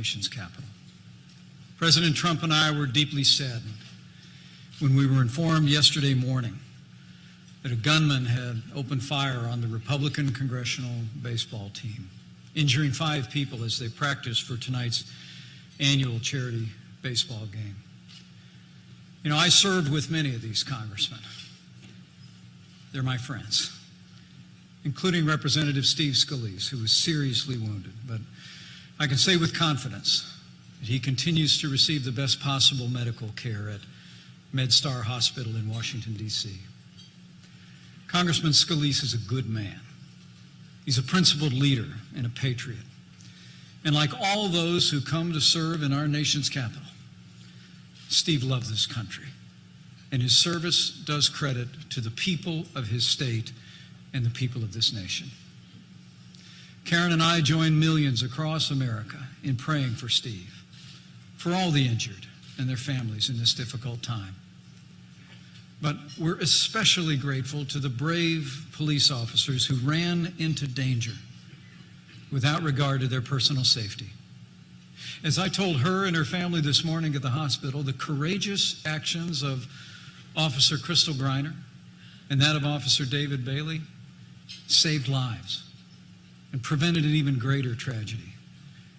nation's capital. President Trump and I were deeply saddened when we were informed yesterday morning that a gunman had opened fire on the Republican congressional baseball team, injuring 5 people as they practiced for tonight's annual charity baseball game. You know, I served with many of these congressmen. They're my friends, including Representative Steve Scalise, who was seriously wounded. But I can say with confidence that he continues to receive the best possible medical care at MedStar Hospital in Washington, D.C. Congressman Scalise is a good man. He's a principled leader and a patriot. And like all those who come to serve in our nation's capital, Steve loves this country, and his service does credit to the people of his state and the people of this nation. Karen and I join millions across America in praying for Steve, for all the injured and their families in this difficult time. But we're especially grateful to the brave police officers who ran into danger without regard to their personal safety. As I told her and her family this morning at the hospital, the courageous actions of Officer Crystal Griner and that of Officer David Bailey saved lives and prevented an even greater tragedy.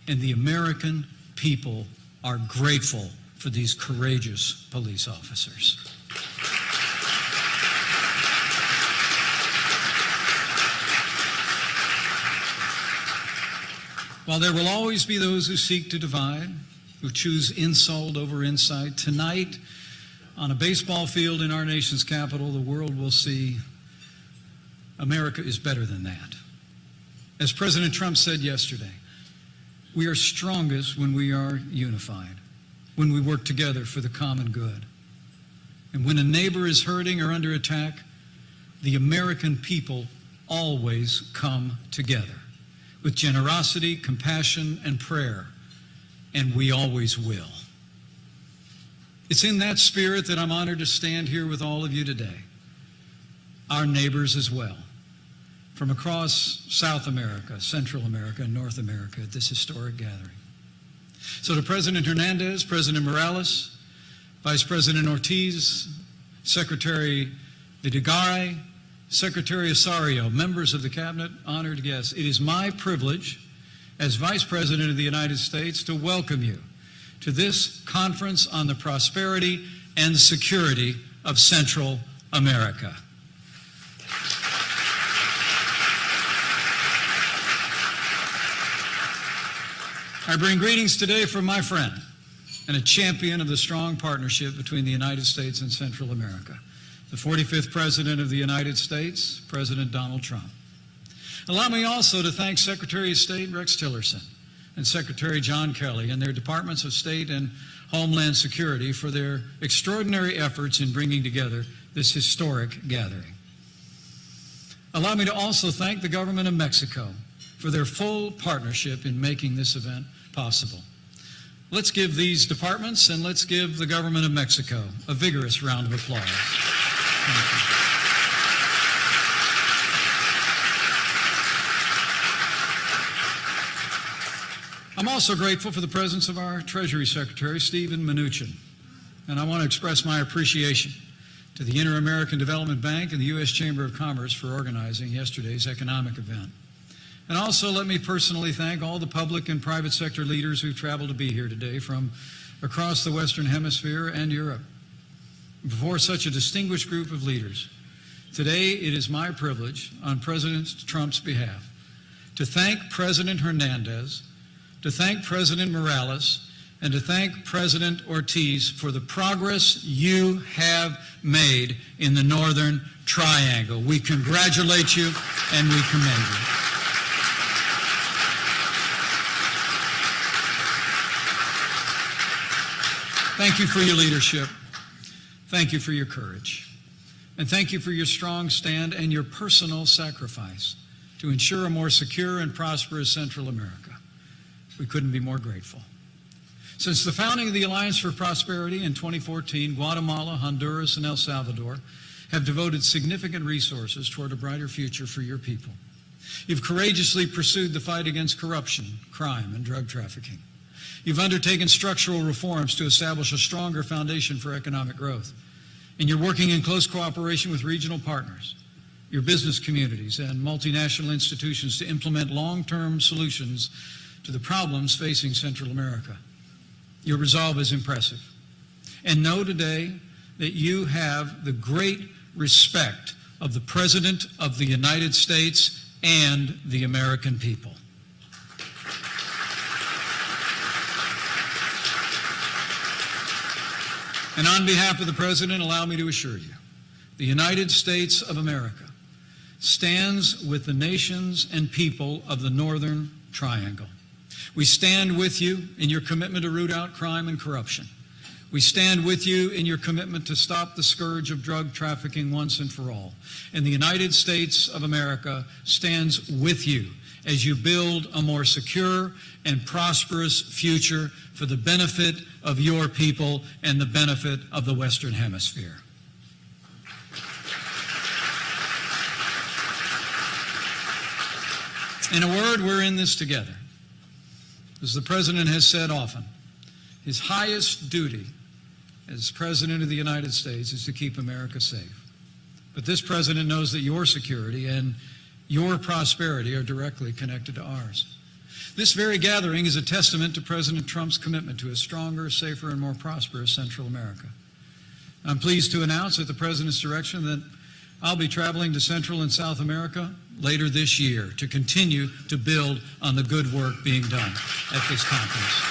And the American people are grateful for these courageous police officers. While there will always be those who seek to divide, who choose insult over insight, tonight on a baseball field in our nation's capital, the world will see America is better than that. As President Trump said yesterday, we are strongest when we are unified, when we work together for the common good. And when a neighbor is hurting or under attack, the American people always come together with generosity, compassion, and prayer, and we always will. It's in that spirit that I'm honored to stand here with all of you today, our neighbors as well, from across South America, Central America, and North America at this historic gathering. So to President Hernandez, President Morales, Vice President Ortiz, Secretary Vidagrán, Secretary Osorio, members of the Cabinet, honored guests, it is my privilege as Vice President of the United States to welcome you to this conference on the prosperity and security of Central America. I bring greetings today from my friend and a champion of the strong partnership between the United States and Central America, the 45th President of the United States, President Donald Trump. Allow me also to thank Secretary of State Rex Tillerson and Secretary John Kelly and their Departments of State and Homeland Security for their extraordinary efforts in bringing together this historic gathering. Allow me to also thank the government of Mexico for their full partnership in making this event possible. Let's give these departments and let's give the government of Mexico a vigorous round of applause. Thank you. I'm also grateful for the presence of our Treasury Secretary, Steven Mnuchin, and I want to express my appreciation to the Inter-American Development Bank and the U.S. Chamber of Commerce for organizing yesterday's economic event. And also let me personally thank all the public and private sector leaders who've traveled to be here today from across the Western Hemisphere and Europe. Before such a distinguished group of leaders, today it is my privilege, on President Trump's behalf, to thank President Hernandez, to thank President Morales, and to thank President Ortiz for the progress you have made in the Northern Triangle. We congratulate you and we commend you. Thank you for your leadership. Thank you for your courage. And thank you for your strong stand and your personal sacrifice to ensure a more secure and prosperous Central America. We couldn't be more grateful. Since the founding of the Alliance for Prosperity in 2014, Guatemala, Honduras, and El Salvador have devoted significant resources toward a brighter future for your people. You've courageously pursued the fight against corruption, crime, and drug trafficking. You've undertaken structural reforms to establish a stronger foundation for economic growth. And you're working in close cooperation with regional partners, your business communities, and multinational institutions to implement long-term solutions to the problems facing Central America. Your resolve is impressive. And know today that you have the great respect of the President of the United States and the American people. And on behalf of the President, allow me to assure you, the United States of America stands with the nations and people of the Northern Triangle. We stand with you in your commitment to root out crime and corruption. We stand with you in your commitment to stop the scourge of drug trafficking once and for all. And the United States of America stands with you as you build a more secure and prosperous future for the benefit of your people and the benefit of the Western Hemisphere. In a word, we're in this together. As the President has said often, his highest duty as President of the United States is to keep America safe. But this President knows that your security and your prosperity are directly connected to ours. This very gathering is a testament to President Trump's commitment to a stronger, safer, and more prosperous Central America. I'm pleased to announce at the President's direction that I'll be traveling to Central and South America later this year to continue to build on the good work being done at this conference.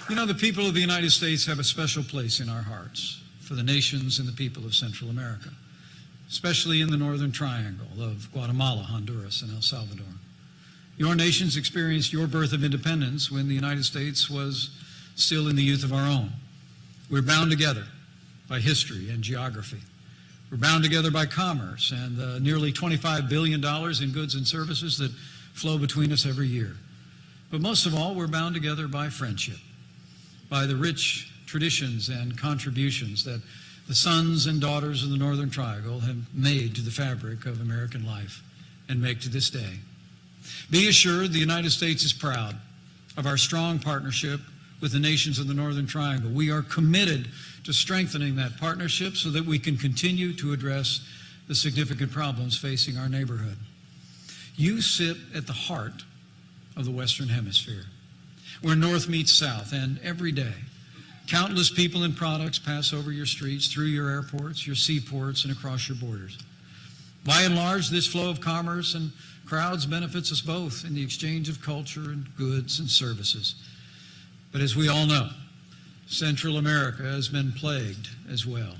You know, the people of the United States have a special place in our hearts for the nations and the people of Central America, especially in the Northern Triangle of Guatemala, Honduras, and El Salvador. Your nations experienced your birth of independence when the United States was still in the youth of our own. We're bound together by history and geography. We're bound together by commerce and the nearly $25 billion in goods and services that flow between us every year. But most of all, we're bound together by friendship, by the rich traditions and contributions that the sons and daughters of the Northern Triangle have made to the fabric of American life and make to this day. Be assured the United States is proud of our strong partnership with the nations of the Northern Triangle. We are committed to strengthening that partnership so that we can continue to address the significant problems facing our neighborhood. You sit at the heart of the Western Hemisphere, where North meets South, and every day, countless people and products pass over your streets, through your airports, your seaports, and across your borders. By and large, this flow of commerce and crowds benefits us both in the exchange of culture and goods and services. But as we all know, Central America has been plagued as well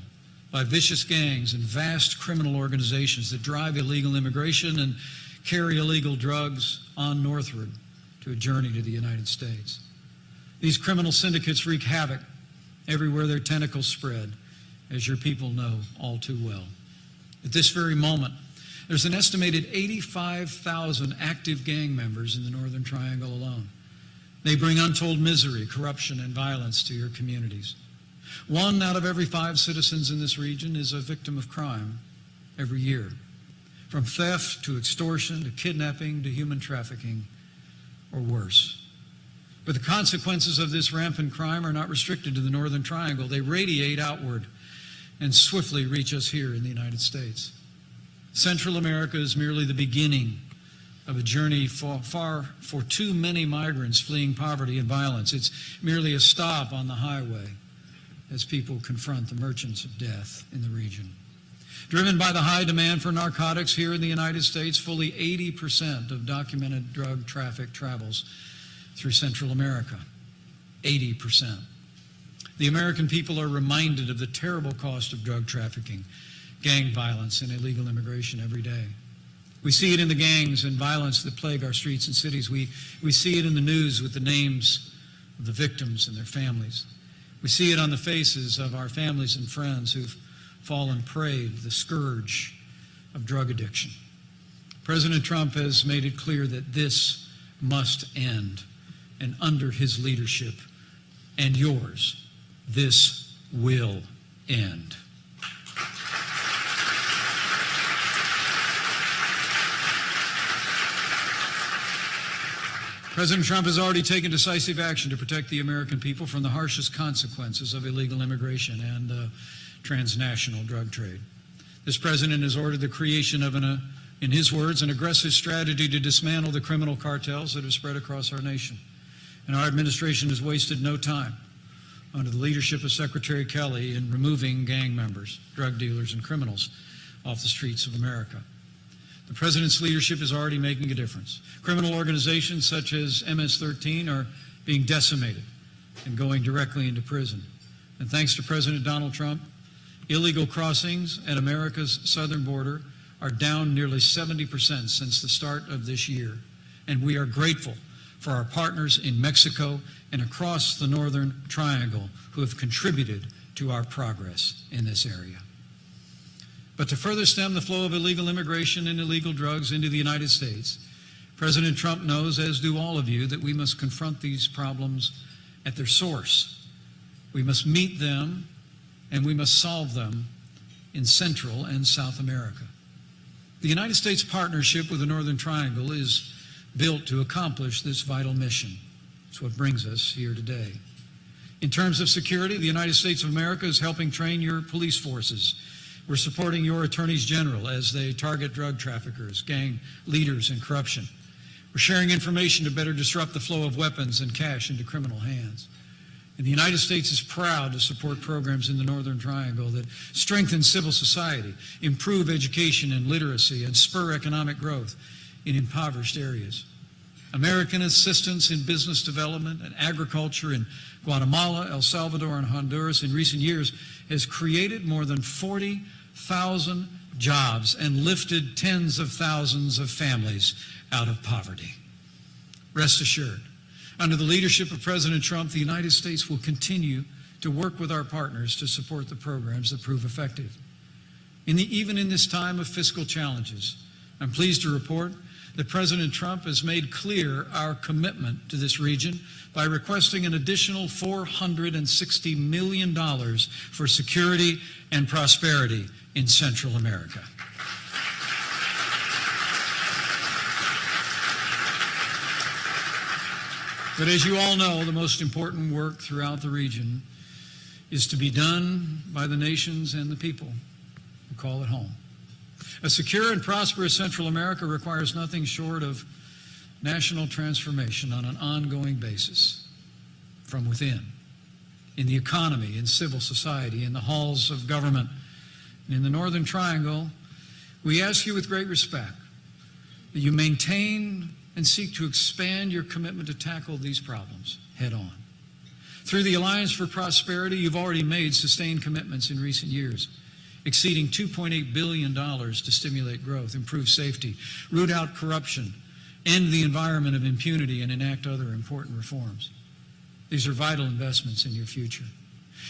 by vicious gangs and vast criminal organizations that drive illegal immigration and carry illegal drugs on northward to a journey to the United States. These criminal syndicates wreak havoc everywhere their tentacles spread, as your people know all too well. At this very moment, there's an estimated 85,000 active gang members in the Northern Triangle alone. They bring untold misery, corruption, and violence to your communities. 1 out of every 5 citizens in this region is a victim of crime every year, from theft to extortion to kidnapping to human trafficking or worse. But the consequences of this rampant crime are not restricted to the Northern Triangle. They radiate outward and swiftly reach us here in the United States. Central America is merely the beginning of a journey for too many migrants fleeing poverty and violence. It's merely a stop on the highway as people confront the merchants of death in the region. Driven by the high demand for narcotics here in the United States, fully 80% of documented drug traffic travels through Central America. 80%. The American people are reminded of the terrible cost of drug trafficking, gang violence, and illegal immigration every day. We see it in the gangs and violence that plague our streets and cities. We see it in the news with the names of the victims and their families. We see it on the faces of our families and friends who've fallen prey to the scourge of drug addiction. President Trump has made it clear that this must end, and under his leadership and yours, this will end. President Trump has already taken decisive action to protect the American people from the harshest consequences of illegal immigration and transnational drug trade. This president has ordered the creation of, in his words, an aggressive strategy to dismantle the criminal cartels that have spread across our nation. And our administration has wasted no time under the leadership of Secretary Kelly in removing gang members, drug dealers, and criminals off the streets of America. The president's leadership is already making a difference. Criminal organizations such as MS-13 are being decimated and going directly into prison. And thanks to President Donald Trump, illegal crossings at America's southern border are down nearly 70% since the start of this year. And we are grateful for our partners in Mexico and across the Northern Triangle who have contributed to our progress in this area. But to further stem the flow of illegal immigration and illegal drugs into the United States, President Trump knows, as do all of you, that we must confront these problems at their source. We must meet them and we must solve them in Central and South America. The United States partnership with the Northern Triangle is built to accomplish this vital mission. It's what brings us here today. In terms of security, the United States of America is helping train your police forces. We're supporting your attorneys general as they target drug traffickers, gang leaders, and corruption. We're sharing information to better disrupt the flow of weapons and cash into criminal hands. And the United States is proud to support programs in the Northern Triangle that strengthen civil society, improve education and literacy, and spur economic growth in impoverished areas. American assistance in business development and agriculture in Guatemala, El Salvador, and Honduras in recent years has created more than 40,000 jobs and lifted tens of thousands of families out of poverty. Rest assured, under the leadership of President Trump, the United States will continue to work with our partners to support the programs that prove effective. Even in this time of fiscal challenges, I'm pleased to report that President Trump has made clear our commitment to this region by requesting an additional $460 million for security and prosperity in Central America. But as you all know, the most important work throughout the region is to be done by the nations and the people who call it home. A secure and prosperous Central America requires nothing short of national transformation on an ongoing basis from within, in the economy, in civil society, in the halls of government. And in the Northern Triangle, we ask you with great respect that you maintain and seek to expand your commitment to tackle these problems head on. Through the Alliance for Prosperity, you've already made sustained commitments in recent years, exceeding $2.8 billion to stimulate growth, improve safety, root out corruption, end the environment of impunity, and enact other important reforms. These are vital investments in your future.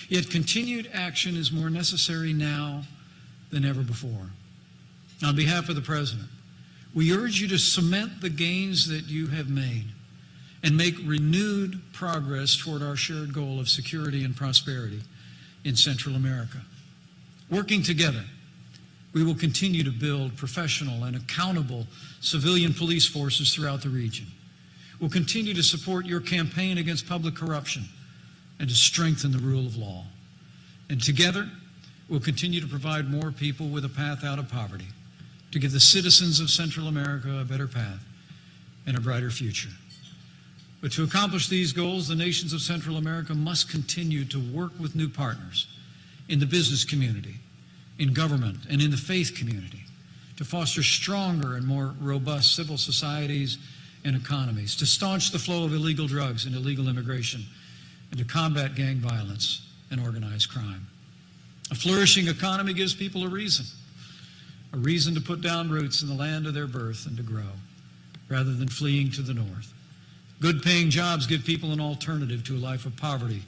Yet continued action is more necessary now than ever before. On behalf of the President, we urge you to cement the gains that you have made and make renewed progress toward our shared goal of security and prosperity in Central America. Working together, we will continue to build professional and accountable civilian police forces throughout the region. We'll continue to support your campaign against public corruption and to strengthen the rule of law. And together, we'll continue to provide more people with a path out of poverty, to give the citizens of Central America a better path and a brighter future. But to accomplish these goals, the nations of Central America must continue to work with new partners in the business community, in government, and in the faith community to foster stronger and more robust civil societies and economies, to staunch the flow of illegal drugs and illegal immigration, and to combat gang violence and organized crime. A flourishing economy gives people a reason to put down roots in the land of their birth and to grow, rather than fleeing to the north. Good-paying jobs give people an alternative to a life of poverty,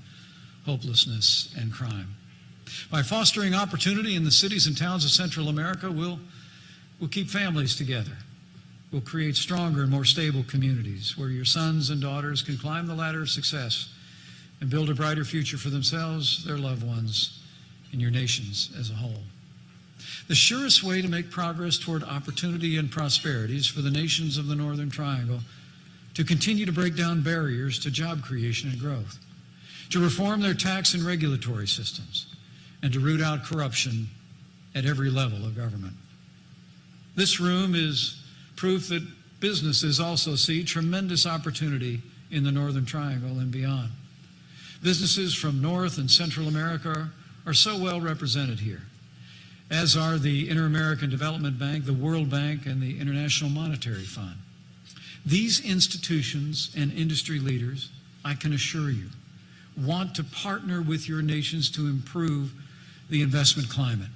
hopelessness, and crime. By fostering opportunity in the cities and towns of Central America, we'll keep families together. We'll create stronger and more stable communities where your sons and daughters can climb the ladder of success and build a brighter future for themselves, their loved ones, and your nations as a whole. The surest way to make progress toward opportunity and prosperity is for the nations of the Northern Triangle to continue to break down barriers to job creation and growth, to reform their tax and regulatory systems, and to root out corruption at every level of government. This room is proof that businesses also see tremendous opportunity in the Northern Triangle and beyond. Businesses from North and Central America are so well represented here, as are the Inter-American Development Bank, the World Bank, and the International Monetary Fund. These institutions and industry leaders, I can assure you, want to partner with your nations to improve the investment climate,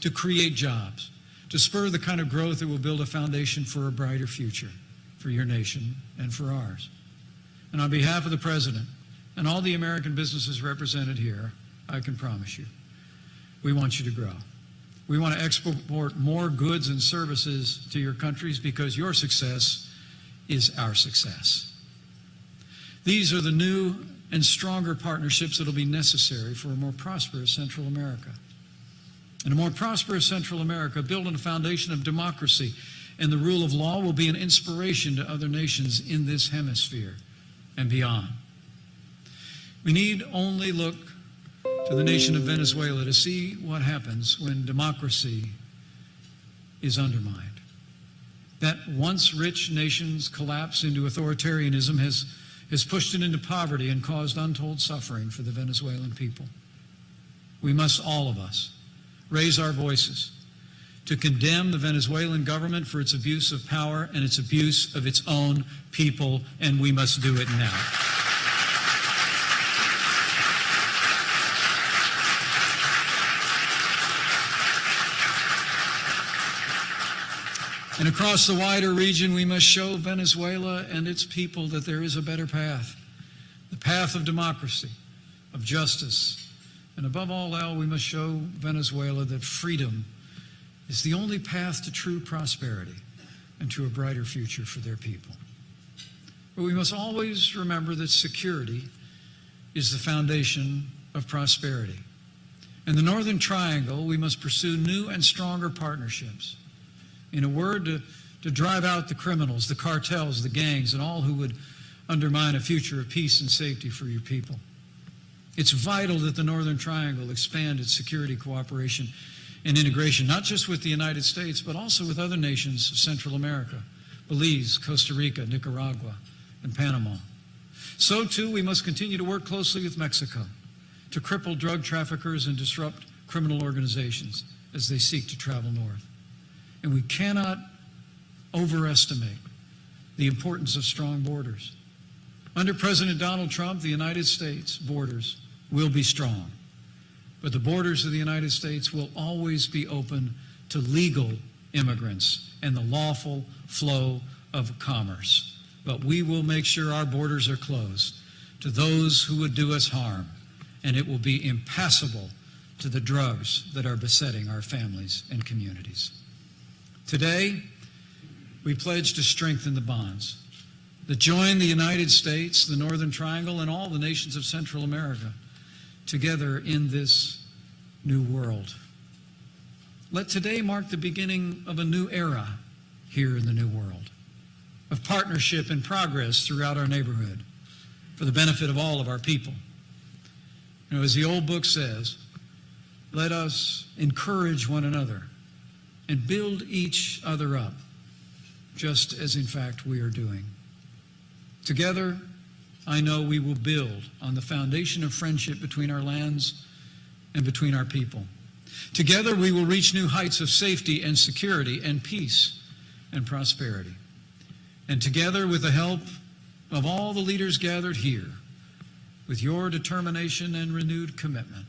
to create jobs, to spur the kind of growth that will build a foundation for a brighter future for your nation and for ours. And on behalf of the President and all the American businesses represented here, I can promise you, we want you to grow. We want to export more goods and services to your countries because your success is our success. These are the new and stronger partnerships that will be necessary for a more prosperous Central America. And a more prosperous Central America built on a foundation of democracy and the rule of law will be an inspiration to other nations in this hemisphere and beyond. We need only look to the nation of Venezuela to see what happens when democracy is undermined. That once rich nation's collapse into authoritarianism has pushed it into poverty and caused untold suffering for the Venezuelan people. We must, all of us, raise our voices to condemn the Venezuelan government for its abuse of power and its abuse of its own people, and we must do it now. And across the wider region, we must show Venezuela and its people that there is a better path, the path of democracy, of justice. And above all else, we must show Venezuela that freedom is the only path to true prosperity and to a brighter future for their people. But we must always remember that security is the foundation of prosperity. In the Northern Triangle, we must pursue new and stronger partnerships. In a word, to drive out the criminals, the cartels, the gangs, and all who would undermine a future of peace and safety for your people. It's vital that the Northern Triangle expand its security cooperation and integration, not just with the United States, but also with other nations of Central America, Belize, Costa Rica, Nicaragua, and Panama. So, too, we must continue to work closely with Mexico to cripple drug traffickers and disrupt criminal organizations as they seek to travel north. And we cannot overestimate the importance of strong borders. Under President Donald Trump, the United States borders will be strong. But the borders of the United States will always be open to legal immigrants and the lawful flow of commerce. But we will make sure our borders are closed to those who would do us harm, and it will be impassable to the drugs that are besetting our families and communities. Today, we pledge to strengthen the bonds that join the United States, the Northern Triangle, and all the nations of Central America together in this new world. Let today mark the beginning of a new era here in the new world, of partnership and progress throughout our neighborhood for the benefit of all of our people. You know, as the old book says, let us encourage one another and build each other up, just as in fact we are doing. Together, I know we will build on the foundation of friendship between our lands and between our people. Together, we will reach new heights of safety and security and peace and prosperity. And together, with the help of all the leaders gathered here, with your determination and renewed commitment,